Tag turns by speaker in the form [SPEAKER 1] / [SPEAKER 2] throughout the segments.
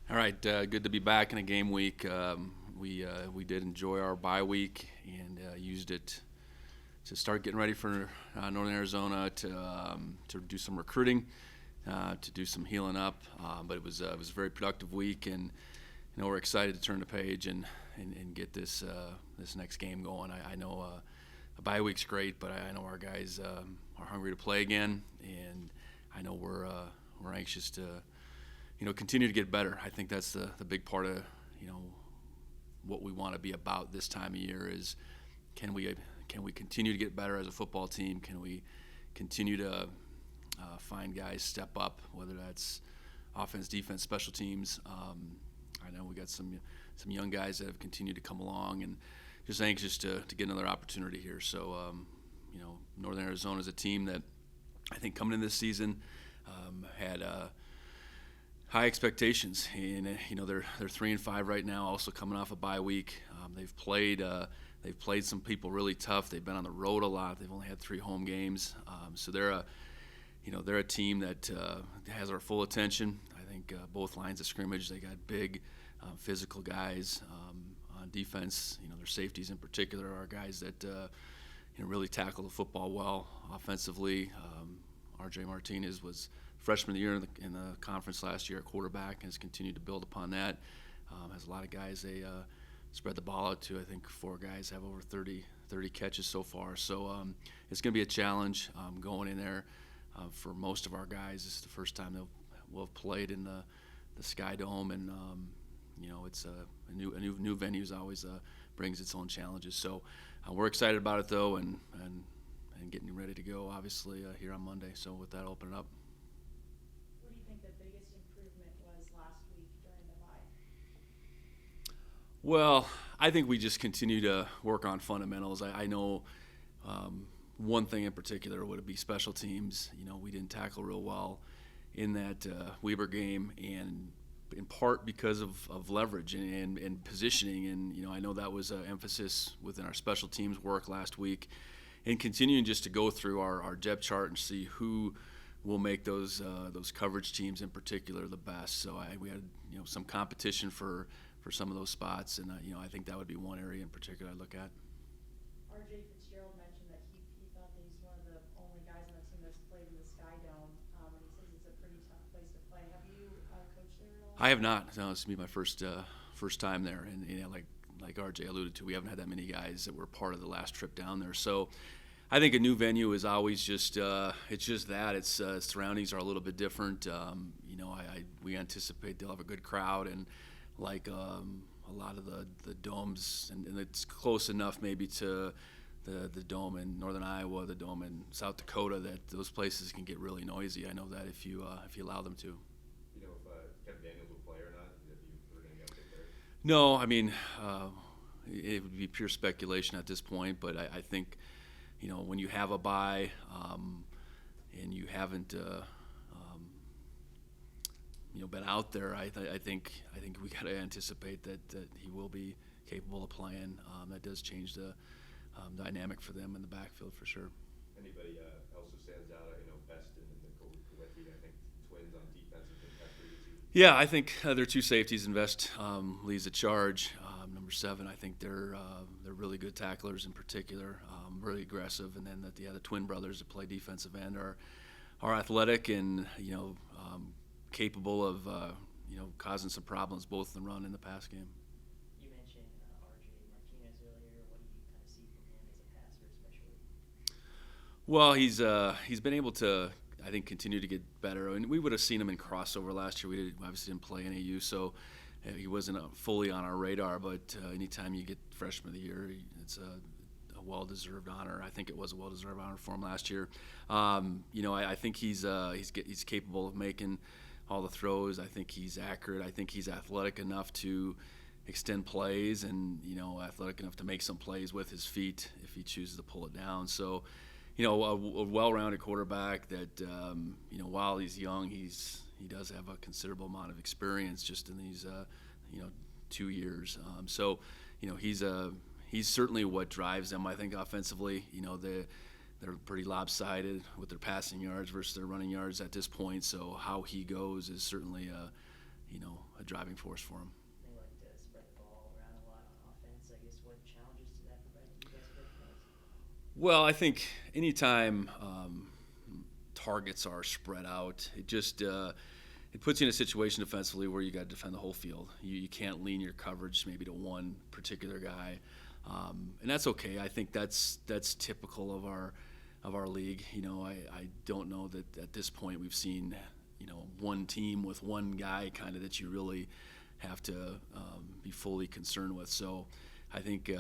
[SPEAKER 1] All right, good to be back in a game week. We did enjoy our bye week and used it to start getting ready for Northern Arizona to do some recruiting, to do some healing up. But it was a very productive week, and we're excited to turn the page and get this next game going. I know a bye week's great, but I know our guys are hungry to play again, and I know we're anxious to continue to get better. I think that's the big part of what we want to be about this time of year is can we continue to get better as a football team? Can we continue to find guys step up, whether that's offense, defense, special teams? I know we got some young guys that have continued to come along, and just anxious to get another opportunity here. So Northern Arizona is a team that I think coming in this season had high expectations, and they're 3-5 right now. Also coming off a bye week, they've played some people really tough. They've been on the road a lot. They've only had 3 home games, so they're a team that has our full attention. I think both lines of scrimmage, they got big, physical guys on defense. Their safeties in particular are guys that really tackle the football well offensively. R.J. Martinez was freshman of the year in the conference last year at quarterback and has continued to build upon that. Has a lot of guys they spread the ball out to. I think 4 guys have over 30 catches so far. So it's going to be a challenge going in there. For most of our guys, this is the first time we'll have played in the Sky Dome, and it's a new venue always brings its own challenges. So we're excited about it though, and getting ready to go obviously here on Monday. So with that, I'll open it up.
[SPEAKER 2] What do you think the biggest improvement was last week during the bye?
[SPEAKER 1] Well, I think we just continue to work on fundamentals. I know one thing in particular would be special teams. We didn't tackle real well in that Weber game, and in part because of leverage and positioning. And I know that was an emphasis within our special teams work last week, and continuing just to go through our depth chart and see who will make those coverage teams in particular the best. So we had some competition for some of those spots, and I think that would be one area in particular I'd look at.
[SPEAKER 2] R.J. Fitzgerald mentioned that he thought that he's one of the only guys on the team that's played in the Sky Dome, and he says it's a pretty tough place to play. Have you coached there at all?
[SPEAKER 1] I have not. No, this will be my first time there, and like R.J. alluded to, we haven't had that many guys that were part of the last trip down there. So I think a new venue is always just it's just that its surroundings are a little bit different. We anticipate they'll have a good crowd, and like a lot of the domes, and it's close enough maybe to the dome in northern Iowa, the dome in South Dakota, that those places can get really noisy. I know that if you allow them to.
[SPEAKER 3] If Kevin Daniels will play or not? Have you heard any update there?
[SPEAKER 1] No, I mean it would be pure speculation at this point, but I think when you have a bye and you haven't been out there, I think we got to anticipate that he will be capable of playing. That does change the dynamic for them in the backfield for sure.
[SPEAKER 3] Anybody else who stands out? Beston and Nicole Kowicki, I think twins on defense have been tough for you too.
[SPEAKER 1] Yeah, I think their 2 safeties, Invest leads the charge. Number 7, I think they're really good tacklers in particular, really aggressive, and then the twin brothers that play defensive end are athletic and capable of causing some problems both in the run and the pass game.
[SPEAKER 4] You mentioned R.J. Martinez earlier. What do you kind of see from him as a passer, especially?
[SPEAKER 1] Well, he's been able to, I think, continue to get better. And we would have seen him in crossover last year. We obviously didn't play NAU, so he wasn't fully on our radar. But anytime you get freshman of the year, it's a well-deserved honor. I think it was a well-deserved honor for him last year. I think he's capable of making all the throws. I think he's accurate. I think he's athletic enough to extend plays, and athletic enough to make some plays with his feet if he chooses to pull it down. So a well-rounded quarterback that while he's young, he does have a considerable amount of experience just in these 2 years. So he's certainly what drives them, I think, offensively. They're pretty lopsided with their passing yards versus their running yards at this point. So how he goes is certainly a driving force for them.
[SPEAKER 4] They like to spread the ball around a lot on offense. I guess what challenges does that provide to you guys coaching-wise?
[SPEAKER 1] Well, I think anytime targets are spread out, it just it puts you in a situation defensively where you got to defend the whole field. You can't lean your coverage maybe to one particular guy, and that's okay. I think that's typical of our league. I don't know that at this point we've seen one team with one guy kind of that you really have to be fully concerned with. So I think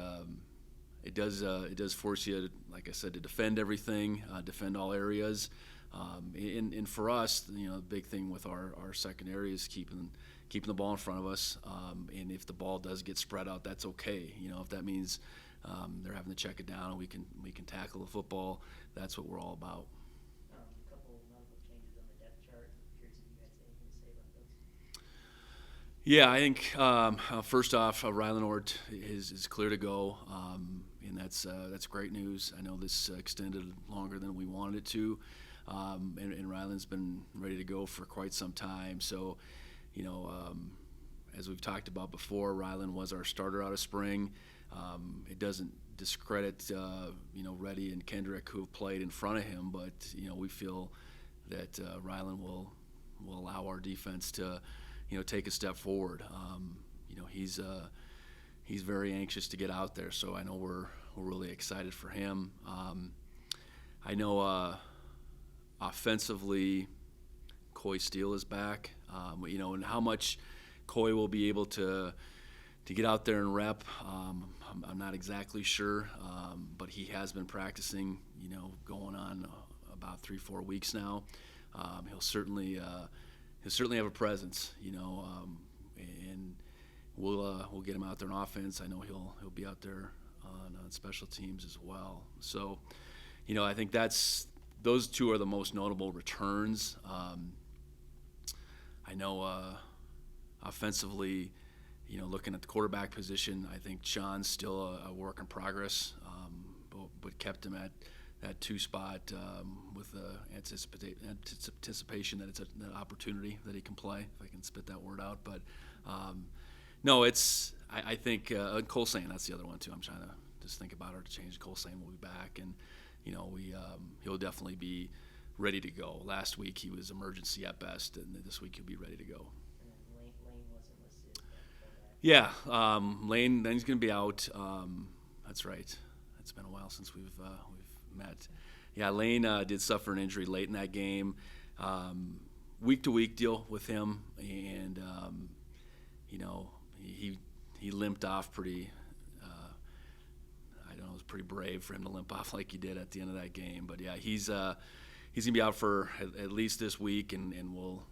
[SPEAKER 1] it does force you, like I said, to defend everything, defend all areas. And for us, the big thing with our secondary is keeping the ball in front of us. And if the ball does get spread out, that's okay. If that means they're having to check it down and we can tackle the football, that's what we're all about.
[SPEAKER 4] A couple notable changes on the depth chart. I'm curious if you had anything to say about those.
[SPEAKER 1] Yeah, I think first off, Rylan Ort is clear to go, and that's great news. I know this extended longer than we wanted it to, and Rylan's been ready to go for quite some time. So, as we've talked about before, Rylan was our starter out of spring. It doesn't discredit Reddy and Kendrick who have played in front of him, but we feel that Rylan will allow our defense to take a step forward. He's very anxious to get out there, so I know we're really excited for him. I know offensively, Coy Steele is back. And how much Coy will be able to get out there and rep, I'm not exactly sure, but he has been practicing, going on about 3-4 weeks now. He'll certainly have a presence, and we'll get him out there on offense. I know he'll be out there on special teams as well. So, I think those two are the most notable returns. I know offensively, looking at the quarterback position, I think Sean's still a work in progress, but kept him at that 2 spot with the anticipation that it's an opportunity that he can play, if I can spit that word out. But no, I think Cole Sane, that's the other one too. I'm trying to just think about it to change. Cole Sane will be back, and he'll definitely be ready to go. Last week he was emergency at best, and this week he'll be ready to go.
[SPEAKER 4] And then Lane wasn't listed.
[SPEAKER 1] Yeah, Lane's going to be out. That's right. It's been a while since we've met. Yeah, Lane did suffer an injury late in that game. Week-to-week deal with him, and he limped off pretty. I don't know, it was pretty brave for him to limp off like he did at the end of that game. But yeah, he's gonna be out for at least this week, and we'll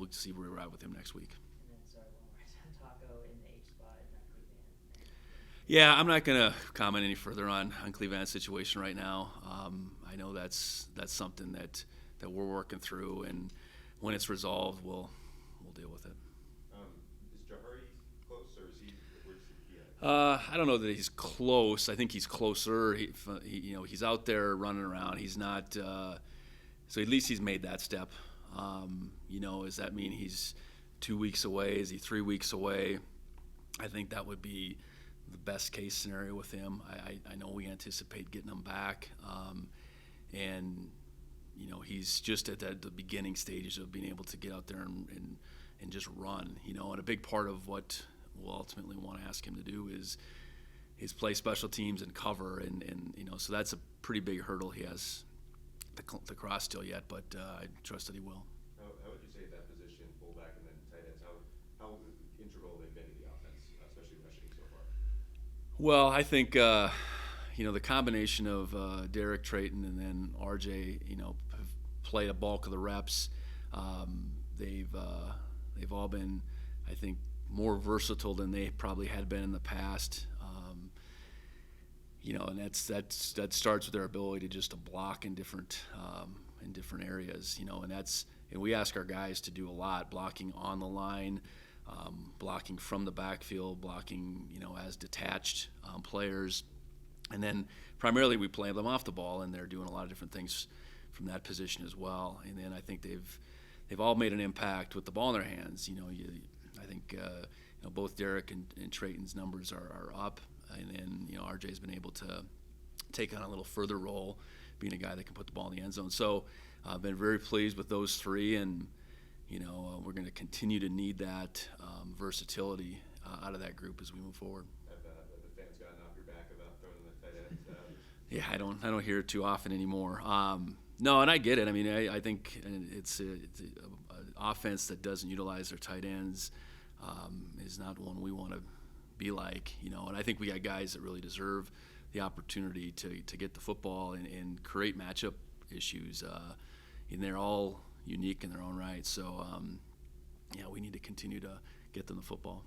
[SPEAKER 1] see where we're at with him next week.
[SPEAKER 4] And then, sorry, one more. Taco in the H spot, not Cleveland.
[SPEAKER 1] Yeah, I'm not going to comment any further on Cleveland's situation right now. I know that's something that we're working through, and when it's resolved, we'll deal with it.
[SPEAKER 3] Is Jahari close, or where's he at?
[SPEAKER 1] I don't know that he's close. I think he's closer. He's out there running around. He's not. So at least he's made that step. Does that mean he's 2 weeks away? Is he 3 weeks away? I think that would be the best case scenario with him. I know we anticipate getting him back, and he's just at the beginning stages of being able to get out there and just run. And a big part of what we'll ultimately want to ask him to do is play special teams and cover, and so that's a pretty big hurdle he has to cross still yet, but I trust that he will.
[SPEAKER 3] How would you say that position, fullback and then tight ends, how integral they've been to the offense, especially rushing so far?
[SPEAKER 1] Well, I think the combination of Derek Trayton and then RJ, have played a bulk of the reps. They've all been, I think, more versatile than they probably had been in the past. And that starts with their ability to block in different areas. And we ask our guys to do a lot, blocking on the line, blocking from the backfield, blocking as detached players, and then primarily we play them off the ball, and they're doing a lot of different things from that position as well. And then I think they've all made an impact with the ball in their hands. I think both Derek and Trayton's numbers are up, and then RJ's been able to take on a little further role, being a guy that can put the ball in the end zone. So I've been very pleased with those three, and we're going to continue to need that versatility out of that group as we move forward.
[SPEAKER 3] Have the fans gotten off your back about throwing in the tight ends?
[SPEAKER 1] Yeah, I don't hear it too often anymore. No, and I get it. I mean, I think it's an offense that doesn't utilize their tight ends is not one we want to be like, And I think we got guys that really deserve the opportunity to get the football and create matchup issues, and they're all unique in their own right. So, we need to continue to get them the football.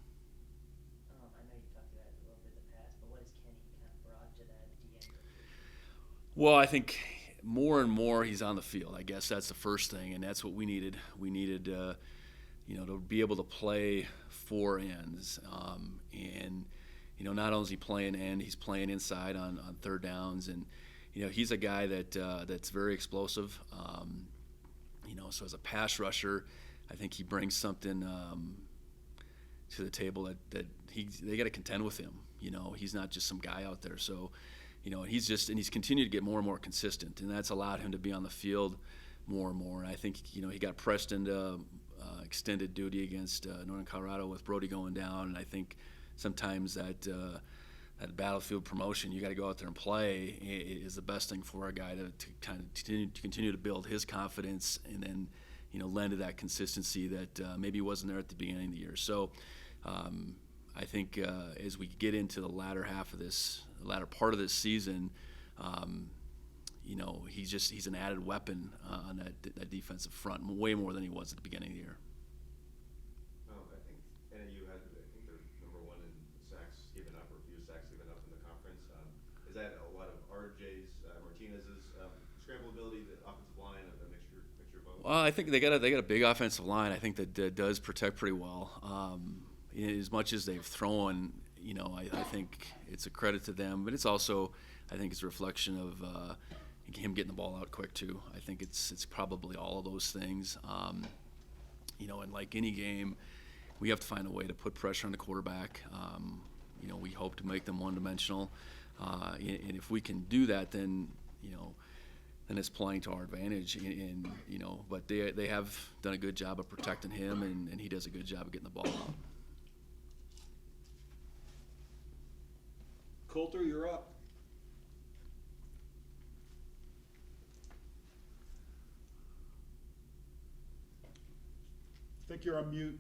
[SPEAKER 4] I know you talked about it a little bit in the past, but what has Kenny kind of brought to that DN rotation?
[SPEAKER 1] Well, I think more and more he's on the field. I guess that's the first thing, and that's what we needed. We needed, to be able to play four ends, and not only is he playing end, he's playing inside on third downs, and he's a guy that's very explosive. So as a pass rusher, I think he brings something to the table that they got to contend with him. He's not just some guy out there. So, he's continued to get more and more consistent, and that's allowed him to be on the field more and more. And I think he got pressed into extended duty against Northern Colorado with Brody going down, and I think sometimes that battlefield promotion, you got to go out there and play, is the best thing for a guy to kind of continue to build his confidence, and then lend to that consistency that maybe wasn't there at the beginning of the year. So I think as we get into the latter part of this season, he's an added weapon on that defensive front, way more than he was at the beginning of the year.
[SPEAKER 3] I think NAU I think they're number one in sacks given up, or few sacks given up in the conference. Is that a lot of RJ's, Martinez's scramble ability, the offensive line, a mixture of both?
[SPEAKER 1] Well, I think they got a big offensive line. I think that does protect pretty well. As much as they've thrown, I think it's a credit to them, but it's also, I think it's a reflection of him getting the ball out quick too. I think it's probably all of those things. And like any game, we have to find a way to put pressure on the quarterback. We hope to make them one-dimensional, and if we can do that, then then it's playing to our advantage. But they have done a good job of protecting him, and he does a good job of getting the ball out.
[SPEAKER 5] Coulter, you're up. I think you're on mute.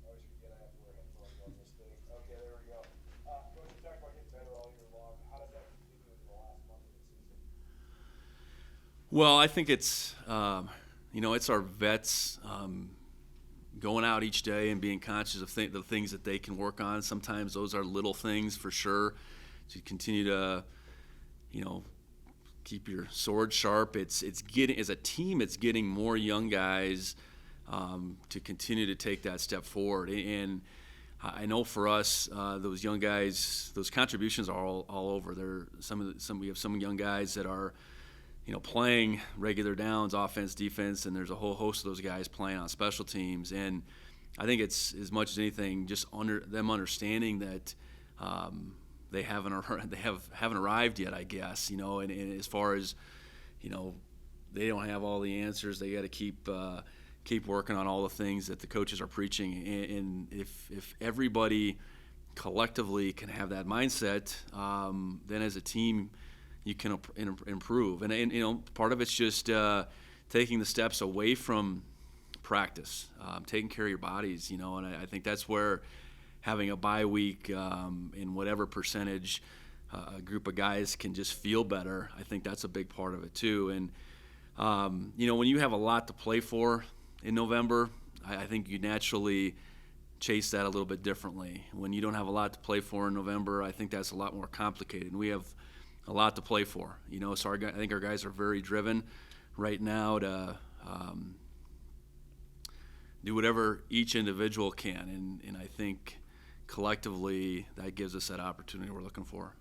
[SPEAKER 6] Always forget I have to wear headphones on this thing. Okay, there we go. Coach, you talked about getting better all year long. How does that continue in the last month of the season?
[SPEAKER 1] Well, I think it's it's our vets going out each day and being conscious of the things that they can work on. Sometimes those are little things for sure. To continue to keep your sword sharp. It's getting, as a team, it's getting more young guys to continue to take that step forward. And I know for us, those young guys, those contributions are all over. We have some young guys that are playing regular downs, offense, defense, and there's a whole host of those guys playing on special teams. And I think it's, as much as anything, just them understanding that they haven't arrived yet, I guess. And as far as they don't have all the answers. They got to keep working on all the things that the coaches are preaching. And if everybody collectively can have that mindset, then as a team, you can improve. And part of it's just taking the steps away from practice, taking care of your bodies, and I think that's where having a bye week in whatever percentage a group of guys can just feel better. I think that's a big part of it too. And when you have a lot to play for in November, I think you naturally chase that a little bit differently. When you don't have a lot to play for in November, I think that's a lot more complicated. And we have a lot to play for, so I think our guys are very driven right now to do whatever each individual can. And I think, collectively that gives us that opportunity we're looking for.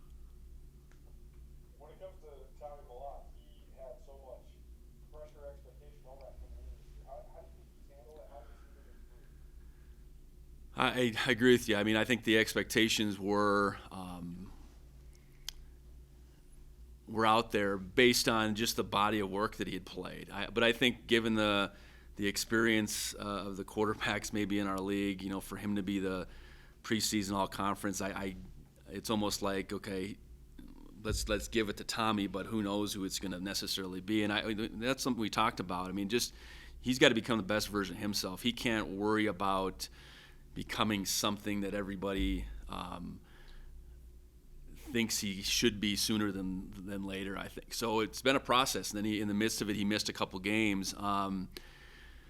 [SPEAKER 6] When it comes to Tommy Malott, he had so much pressure, expectation, all that coming in this year. How do you think he's handled it? How do you see him improve?
[SPEAKER 1] I agree with you. I mean, I think the expectations were out there based on just the body of work that he had played. But I think given the experience of the quarterbacks maybe in our league, for him to be the preseason all-conference, it's almost like, okay, let's give it to Tommy, but who knows who it's going to necessarily be. And that's something we talked about. I mean, just he's got to become the best version of himself. He can't worry about becoming something that everybody thinks he should be sooner than later, I think. So it's been a process. And then in the midst of it, he missed a couple games.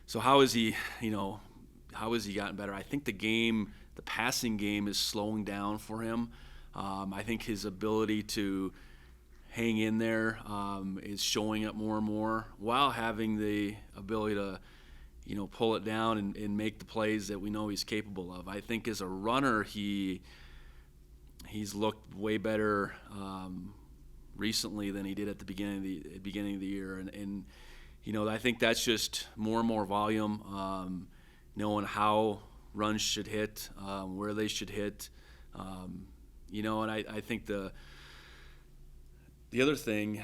[SPEAKER 1] So how has he gotten better? I think the passing game is slowing down for him. I think his ability to hang in there is showing up more and more while having the ability to, pull it down and make the plays that we know he's capable of. I think as a runner, he's looked way better recently than he did at the beginning of the year, and I think that's just more and more volume, knowing how runs should hit, where they should hit, and I think the other thing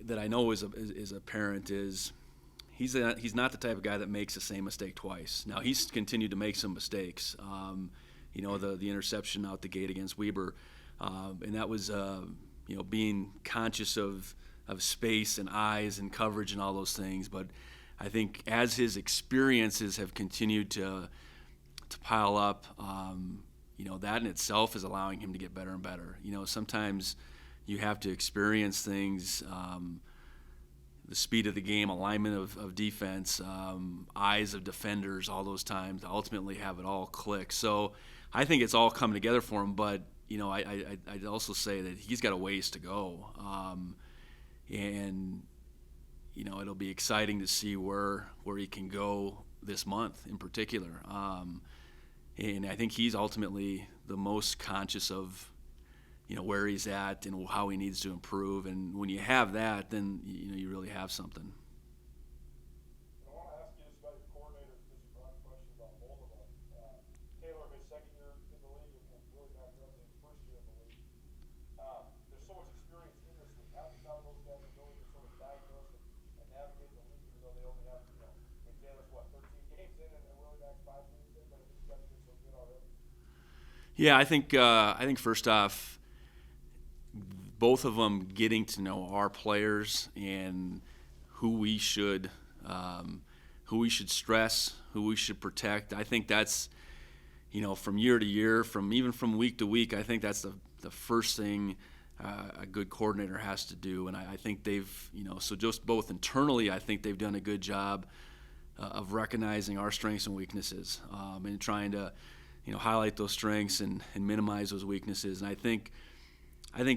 [SPEAKER 1] that I know is apparent is he's not the type of guy that makes the same mistake twice. Now he's continued to make some mistakes. The interception out the gate against Weber, and that was being conscious of space and eyes and coverage and all those things. But I think as his experiences have continued to pile up, that in itself is allowing him to get better and better. Sometimes you have to experience things, the speed of the game, alignment of defense, eyes of defenders, all those times, to ultimately have it all click. So I think it's all come together for him, but I'd also say that he's got a ways to go. And it'll be exciting to see where he can go this month in particular. And I think he's ultimately the most conscious of where he's at and how he needs to improve. And when you have that, then you really have something.
[SPEAKER 6] I want to ask you just about your coordinators because you brought questions about both of them. Taylor, his second year in the league, and really back up in his first year in the league. There's so much experience in this league. How those guys are going to sort of diagnose and navigate the league, even though they only have, Taylor's 13 games in, and really back 5 games in, but I think you guys have been so good already.
[SPEAKER 1] Yeah, I think first off, both of them getting to know our players and who we should stress, who we should protect. I think that's, from year to year, even from week to week, I think that's the first thing a good coordinator has to do. And I think they've, so just both internally, I think they've done a good job of recognizing our strengths and weaknesses, and trying to, highlight those strengths and minimize those weaknesses. And I think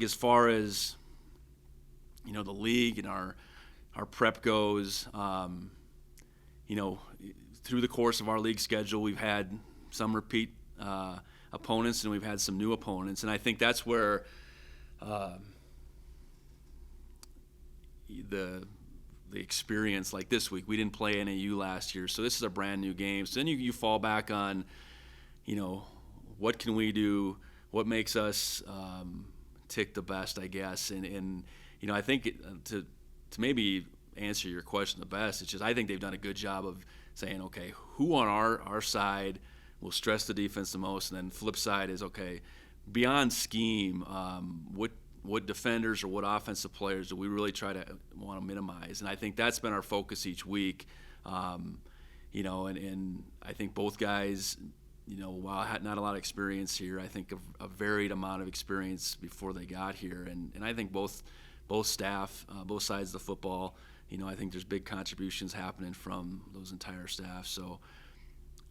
[SPEAKER 1] as far as the league and our prep goes, through the course of our league schedule, we've had some repeat opponents and we've had some new opponents, and I think that's where the experience, like this week, we didn't play NAU last year, so this is a brand new game. So then you fall back on, what can we do? What makes us tick the best, I guess. And I think to maybe answer your question the best, it's just I think they've done a good job of saying, okay, who on our side will stress the defense the most, and then flip side is, okay, beyond scheme, what defenders or what offensive players do we really try to want to minimize? And I think that's been our focus each week. And I think both guys, while I had not a lot of experience here, I think a varied amount of experience before they got here. And I think both staff, both sides of the football, I think there's big contributions happening from those entire staff. So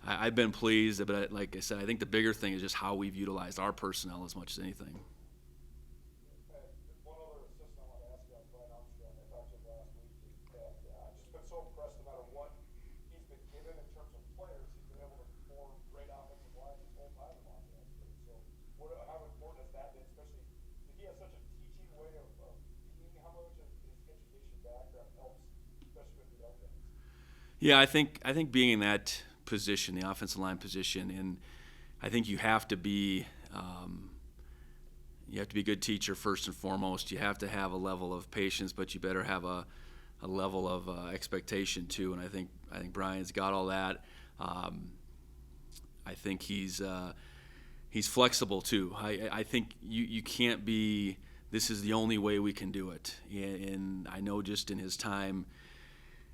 [SPEAKER 1] I've been pleased, but like I said, I think the bigger thing is just how we've utilized our personnel as much as anything.
[SPEAKER 6] One other assistant I want to ask you on Brian Armstrong. I talked to him last week, and I've just been so impressed no matter what he's been given in terms of players. He's been able to perform great offensive line his whole time in Los Angeles. So he has such a teaching way of being, how much of his education background helps, especially with the young guys?
[SPEAKER 1] Yeah, I think being in that position, the offensive line position, and I think you have to be a good teacher first and foremost. You have to have a level of patience, but you better have a level of expectation too. And I think Brian's got all that. I think he's flexible too. I think you can't be. This is the only way we can do it. And I know just in his time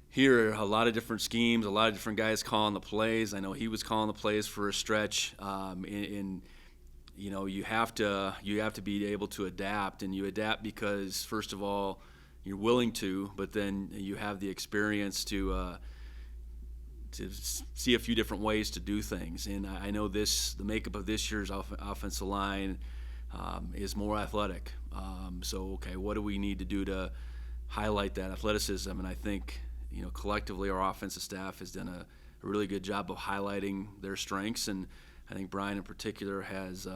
[SPEAKER 1] here, a lot of different schemes, a lot of different guys calling the plays. I know he was calling the plays for a stretch. And you know, you have to be able to adapt, and you adapt because first of all, you're willing to, but then you have the experience to see a few different ways to do things. And I know the makeup of this year's offensive line is more athletic. So okay, what do we need to do to highlight that athleticism? And I think, you know, collectively our offensive staff has done a really good job of highlighting their strengths, and I think Brian in particular has,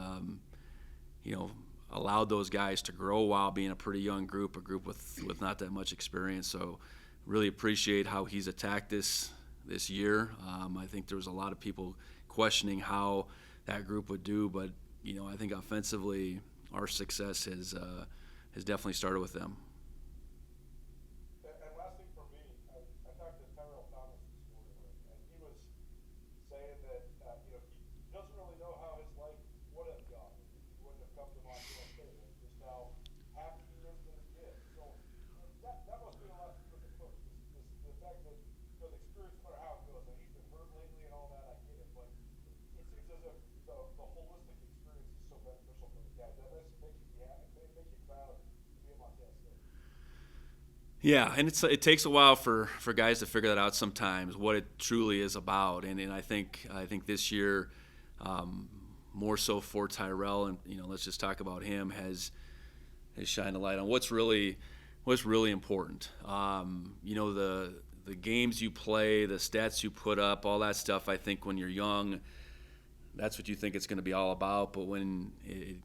[SPEAKER 1] you know, allowed those guys to grow while being a pretty young group, a group with not that much experience. So really appreciate how he's attacked this year. I think there was a lot of people questioning how that group would do, but, you know, I think offensively our success has definitely started with them.
[SPEAKER 6] And last thing for me, I talked to Tyrell Thomas this morning, and he was saying that you know, he doesn't really know how his life would have gone if he wouldn't have come to Montana State, and just how happy he is that he did. So that must mean a lot for the coach. The fact that, you know, the experience, no matter how it goes, and he's been hurt lately and all that, I get it, but it seems as if the holistic experience is so beneficial for the guys. That must make you happy, make you proud to be at Montana State.
[SPEAKER 1] Yeah, and it takes a while for guys to figure that out sometimes, what it truly is about. And I think this year, more so for Tyrell, and, you know, let's just talk about him, has shined a light on what's really important. You know, the games you play, the stats you put up, all that stuff. I think when you're young, that's what you think it's going to be all about. But when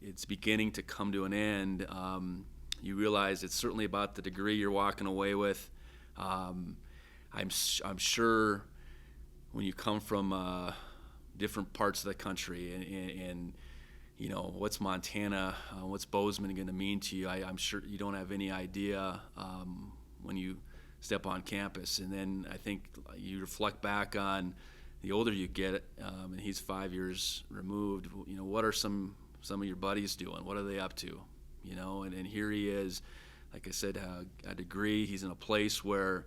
[SPEAKER 1] it's beginning to come to an end, you realize it's certainly about the degree you're walking away with. I'm sure when you come from different parts of the country and you know, what's Montana, what's Bozeman going to mean to you, I'm sure you don't have any idea when you step on campus. And then I think you reflect back on the older you get, and he's 5 years removed, you know, what are some of your buddies doing? What are they up to? You know, and here he is, like I said, a degree. He's in a place where,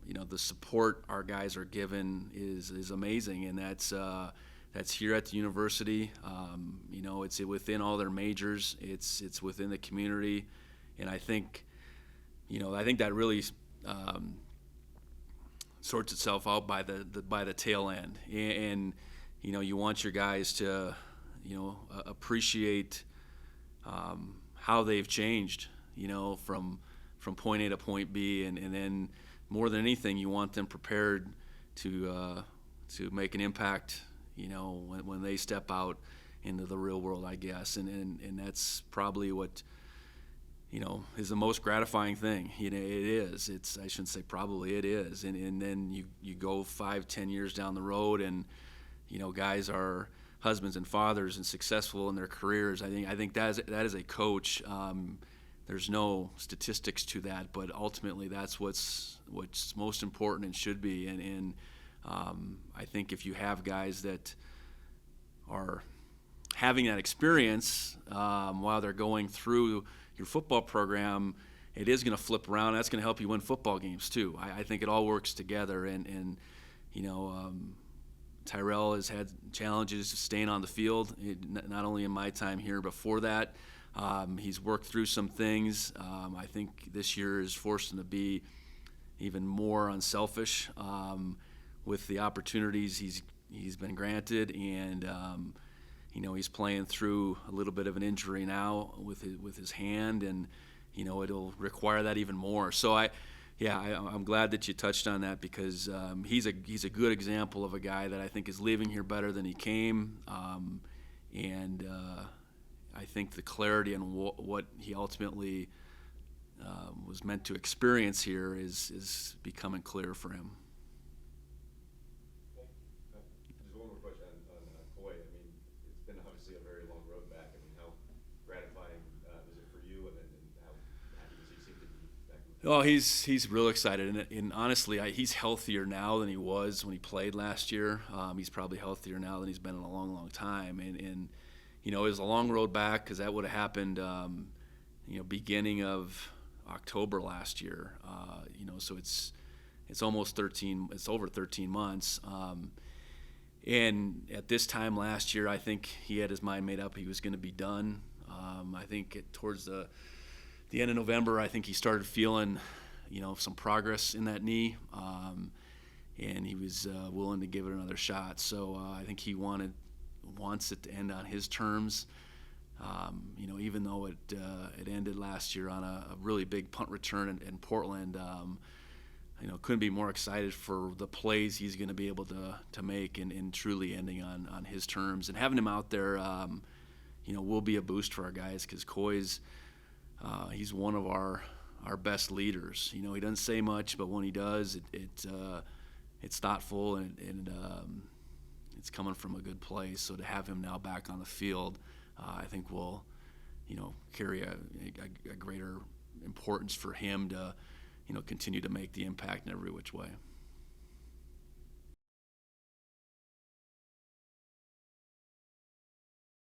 [SPEAKER 1] you know, the support our guys are given is amazing, and that's here at the university. You know, it's within all their majors. It's within the community, and I think, you know, that really sorts itself out by the tail end, and you know, you want your guys to, you know, appreciate how they've changed, you know, from point A to point B, and then more than anything, you want them prepared to make an impact, you know, when they step out into the real world, I guess, and that's probably what, you know, is the most gratifying thing. You know, it is. I shouldn't say probably, it is, and then you go 5-10 years down the road, and, you know, guys are husbands and fathers and successful in their careers. I think that is a coach. There's no statistics to that, but ultimately that's what's most important and should be. And I think if you have guys that are having that experience while they're going through your football program, it is going to flip around. That's going to help you win football games too. I think it all works together, and you know. Tyrell has had challenges staying on the field, not only in my time here, before that. He's worked through some things. I think this year has forced him to be even more unselfish with the opportunities he's been granted, and you know, he's playing through a little bit of an injury now with his hand, and you know, it'll require that even more. So I'm glad that you touched on that, because he's a good example of a guy that I think is leaving here better than he came, and I think the clarity and what he ultimately was meant to experience here is becoming clear for him.
[SPEAKER 3] Just one more question on Coy. I mean, it's been obviously a very long road back. I mean, how gratifying is it for you, and how happy does he seem to be back in the
[SPEAKER 1] Oh, he's real excited, and honestly, he's healthier now than he was when he played last year. He's probably healthier now than he's been in a long, long time, and you know, it was a long road back because that would have happened, you know, beginning of October last year. You know, so it's almost 13. It's over 13 months. And at this time last year, I think he had his mind made up. He was going to be done. I think towards the end of November, I think he started feeling, you know, some progress in that knee, and he was willing to give it another shot. So I think he wants it to end on his terms. You know, even though it ended last year on a really big punt return in Portland, you know, couldn't be more excited for the plays he's going to be able to make and truly ending on his terms. And having him out there, you know, will be a boost for our guys because Coy's he's one of our best leaders. You know, he doesn't say much, but when he does, it's thoughtful and it's coming from a good place. So to have him now back on the field, I think will, you know, carry a greater importance for him to, you know, continue to make the impact in every which way.